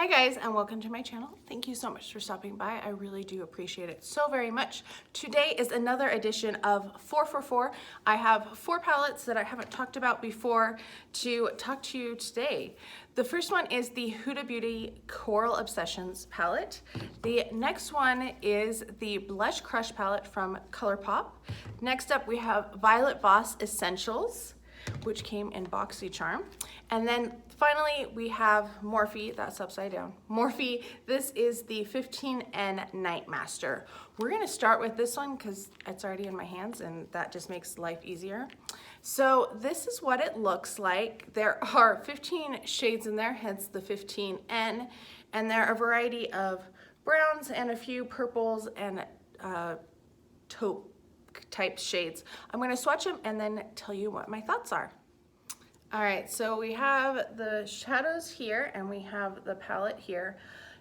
Hi guys, and welcome to my channel. Thank you so much for stopping by. I really do appreciate it so very much. Today is another edition of 444. I have 4 palettes that I haven't talked about before to talk to you today. The first one is the Huda Beauty Coral Obsessions palette. The next one is the Blush Crush palette from Colourpop. Next up we have Voss Essentials, which came in BoxyCharm. And then finally we have Morphe, that's upside down. Morphe, this is the 15N Night Master. We're gonna start with this one because it's already in my hands and that just makes life easier. So this is what it looks like. There are 15 shades in there, hence the 15N, and there are a variety of browns and a few purples and taupe type shades. I'm going to swatch them and then tell you what my thoughts are. All right, so we have the shadows here and we have the palette here.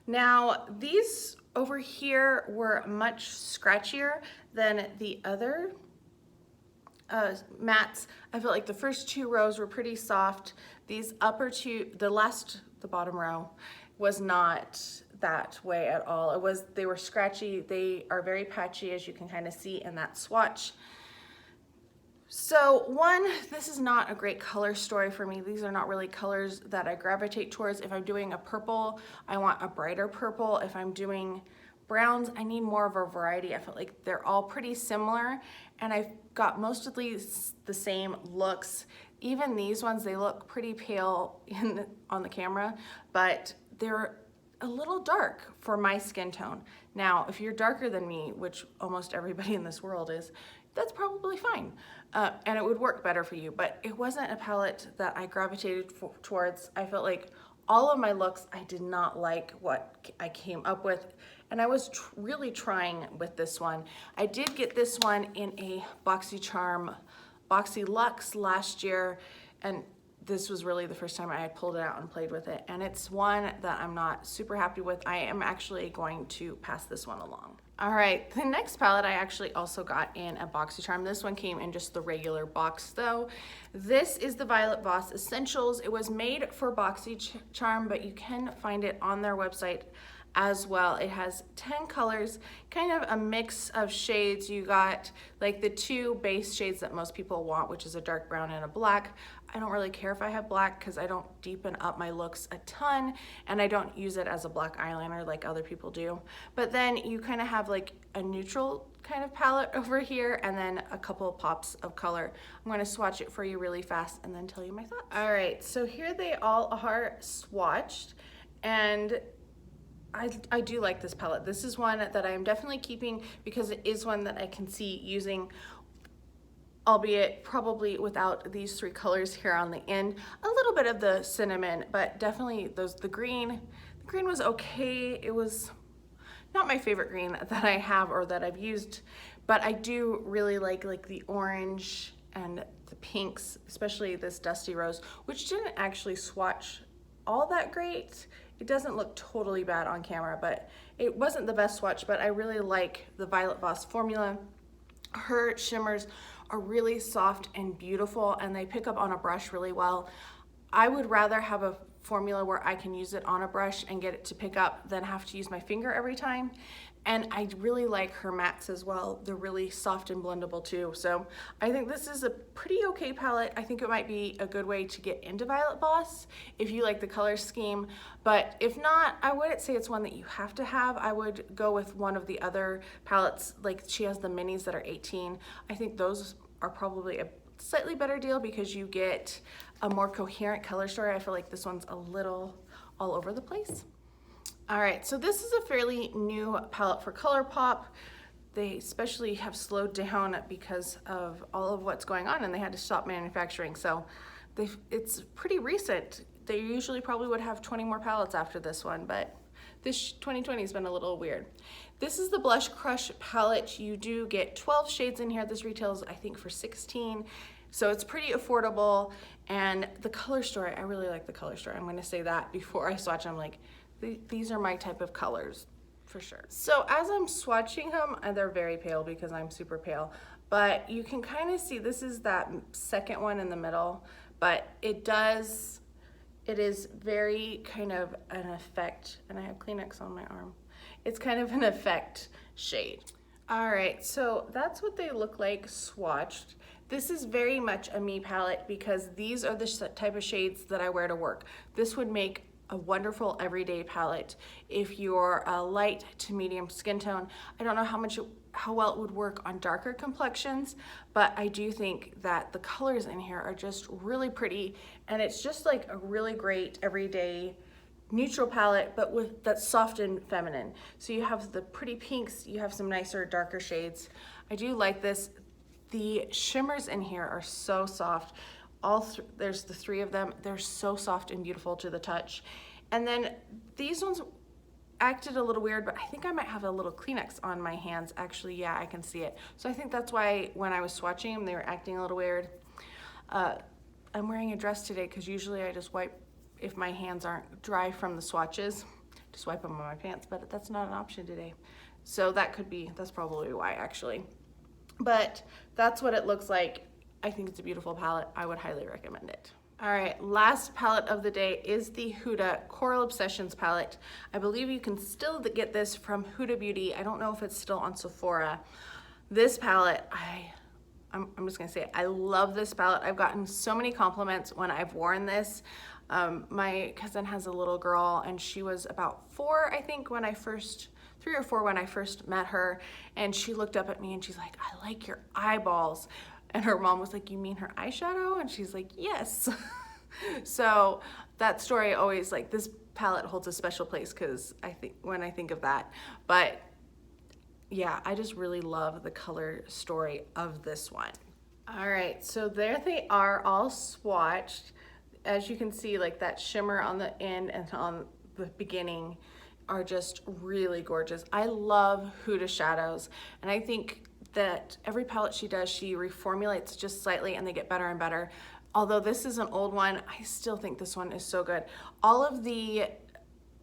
Now these over here were much scratchier than the other mattes. I felt like the first 2 rows were pretty soft. These upper 2, the bottom row was not that way at all. They were scratchy. They are very patchy, as you can kind of see in that swatch. So this is not a great color story for me. These are not really colors that I gravitate towards. If I'm doing a purple, I want a brighter purple. If I'm doing browns, I need more of a variety. I felt like they're all pretty similar and I've got most of these the same looks. Even these ones, they look pretty pale on the camera, but they're a little dark for my skin tone. Now, if you're darker than me, which almost everybody in this world is, that's probably fine. And it would work better for you, but it wasn't a palette that I gravitated towards. I felt like all of my looks, I did not like what I came up with. And I was really trying with this one. I did get this one in a BoxyCharm Boxy Luxe last year, and this was really the first time I had pulled it out and played with it, and it's one that I'm not super happy with. I am actually going to pass this one along. All right, the next palette I actually also got in a BoxyCharm. This one came in just the regular box though. This is the Voss Essentials. It was made for BoxyCharm, but you can find it on their website as well. It has 10 colors, kind of a mix of shades. You got like the 2 base shades that most people want, which is a dark brown and a black. I don't really care if I have black because I don't deepen up my looks a ton and I don't use it as a black eyeliner like other people do. But then you kind of have like a neutral kind of palette over here and then a couple of pops of color. I'm going to swatch it for you really fast and then tell you my thoughts. All right, so here they all are swatched, and I do like this palette. This is one that I am definitely keeping because it is one that I can see using, albeit probably without these 3 colors here on the end. A little bit of the cinnamon, but definitely the green. The green was okay. It was not my favorite green that I have or that I've used, but I do really like the orange and the pinks, especially this Dusty Rose, which didn't actually swatch all that great. It doesn't look totally bad on camera, but it wasn't the best swatch, but I really like the Violet Voss formula. Her shimmers are really soft and beautiful, and they pick up on a brush really well. I would rather have a formula where I can use it on a brush and get it to pick up than have to use my finger every time. And I really like her mattes as well. They're really soft and blendable too. So I think this is a pretty okay palette. I think it might be a good way to get into Violet Voss if you like the color scheme. But if not, I wouldn't say it's one that you have to have. I would go with one of the other palettes. Like she has the minis that are 18. I think those are probably a slightly better deal because you get a more coherent color story. I feel like this one's a little all over the place. All right, so this is a fairly new palette for Colourpop. They especially have slowed down because of all of what's going on and they had to stop manufacturing. So it's pretty recent. They usually probably would have 20 more palettes after this one, but this 2020 has been a little weird. This is the Blush Crush palette. You do get 12 shades in here. This retails, I think, for 16. So it's pretty affordable. And the color story, I really like the color story. I'm gonna say that before I swatch them. Like, these are my type of colors for sure. So as I'm swatching them, and they're very pale because I'm super pale, but you can kind of see this is that second one in the middle, but it It is very kind of an effect, and I have Kleenex on my arm. It's kind of an effect shade. All right, so that's what they look like swatched. This is very much a me palette because these are the type of shades that I wear to work. This would make a wonderful everyday palette if you're a light to medium skin tone. I don't know how well it would work on darker complexions, but I do think that the colors in here are just really pretty, and it's just like a really great everyday neutral palette, but with that's soft and feminine. So you have the pretty pinks, you have some nicer darker shades. I do like this. The shimmers in here are so soft. There's the three of them. They're so soft and beautiful to the touch. And then these ones acted a little weird, but I think I might have a little Kleenex on my hands. Actually, yeah, I can see it. So I think that's why when I was swatching them, they were acting a little weird. I'm wearing a dress today because usually I just wipe, if my hands aren't dry from the swatches, just wipe them on my pants, but that's not an option today. So that's probably why actually. But that's what it looks like. I think it's a beautiful palette. I would highly recommend it. All right, last palette of the day is the Huda Coral Obsessions palette. I believe you can still get this from Huda Beauty. I don't know if it's still on Sephora. This palette, I'm just gonna say it. I love this palette. I've gotten so many compliments when I've worn this. My cousin has a little girl and she was about 4, I think, 3 or 4 when I first met her, and she looked up at me and she's like, I like your eyeballs. And her mom was like, you mean her eyeshadow? And she's like, yes. So that story always, like, this palette holds a special place because when I think of that. But yeah, I just really love the color story of this one. All right, so there they are all swatched. As you can see, like that shimmer on the end and on the beginning are just really gorgeous. I love Huda shadows, and I think that every palette she does, she reformulates just slightly and they get better and better. Although this is an old one, I still think this one is so good. All of the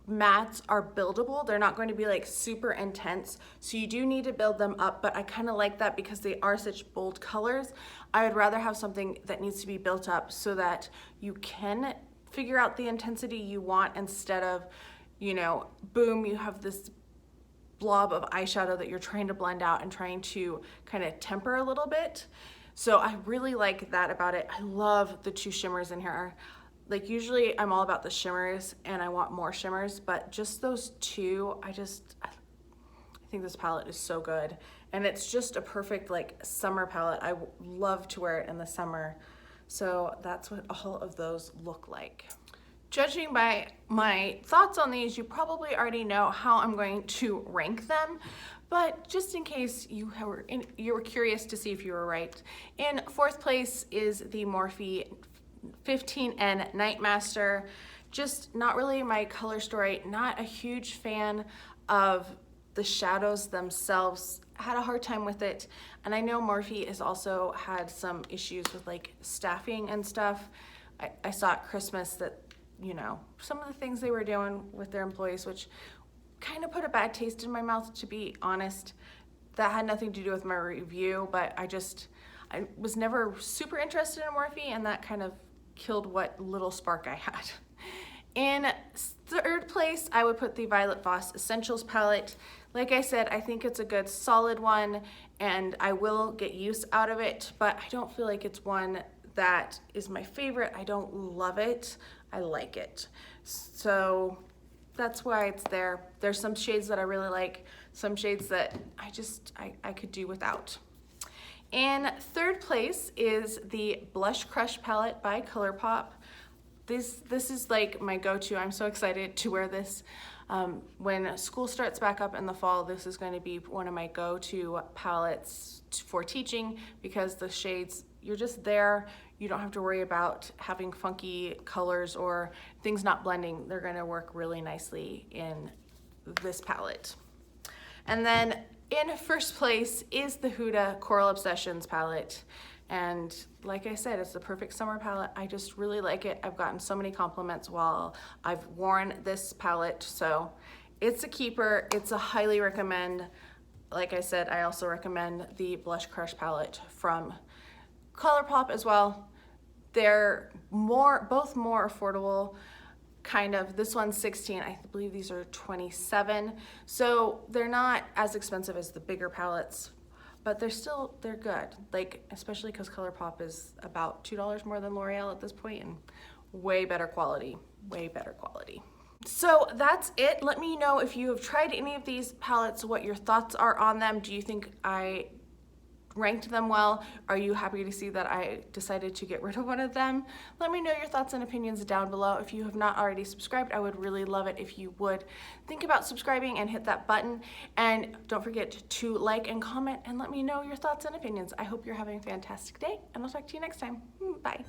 mattes are buildable. They're not going to be like super intense, so you do need to build them up, but I kind of like that because they are such bold colors. I would rather have something that needs to be built up so that you can figure out the intensity you want instead of, you know, boom, you have this blob of eyeshadow that you're trying to blend out and trying to kind of temper a little bit. So I really like that about it. I love the 2 shimmers in here. Like, usually I'm all about the shimmers and I want more shimmers, but just those 2, I think this palette is so good. And it's just a perfect like summer palette. I love to wear it in the summer. So that's what all of those look like. Judging by my thoughts on these, you probably already know how I'm going to rank them, but just in case you were curious to see if you were right. In 4th place is the Morphe 15N Nightmaster. Just not really my color story, not a huge fan of the shadows themselves. Had a hard time with it, and I know Morphe has also had some issues with like staffing and stuff. I saw at Christmas that, you know, some of the things they were doing with their employees, which kind of put a bad taste in my mouth, to be honest. That had nothing to do with my review, but I was never super interested in Morphe, and that kind of killed what little spark I had. In 3rd place, I would put the Violet Voss Essentials palette. Like I said, I think it's a good solid one, and I will get use out of it, but I don't feel like it's one that is my favorite. I don't love it. I like it. So that's why it's there. There's some shades that I really like, some shades that I could do without. In 3rd place is the Blush Crush palette by Colourpop. This is like my go-to. I'm so excited to wear this. When school starts back up in the fall, this is going to be one of my go-to palettes for teaching because the shades, you're just there. You don't have to worry about having funky colors or things not blending. They're going to work really nicely in this palette. And then in 1st place is the Huda Coral Obsessions palette. And like I said, it's the perfect summer palette. I just really like it. I've gotten so many compliments while I've worn this palette. So it's a keeper. It's a highly recommend. Like I said, I also recommend the Blush Crush palette from Colourpop as well. They're both more affordable. Kind of. This one's 16. I believe these are 27. So they're not as expensive as the bigger palettes, but they're good. Like, especially because Colourpop is about $2 more than L'Oreal at this point, and way better quality, way better quality. So that's it. Let me know if you have tried any of these palettes, what your thoughts are on them. Do you think I ranked them well? Are you happy to see that I decided to get rid of one of them? Let me know your thoughts and opinions down below. If you have not already subscribed, I would really love it if you would think about subscribing and hit that button. And don't forget to like and comment and let me know your thoughts and opinions. I hope you're having a fantastic day, and I'll talk to you next time. Bye.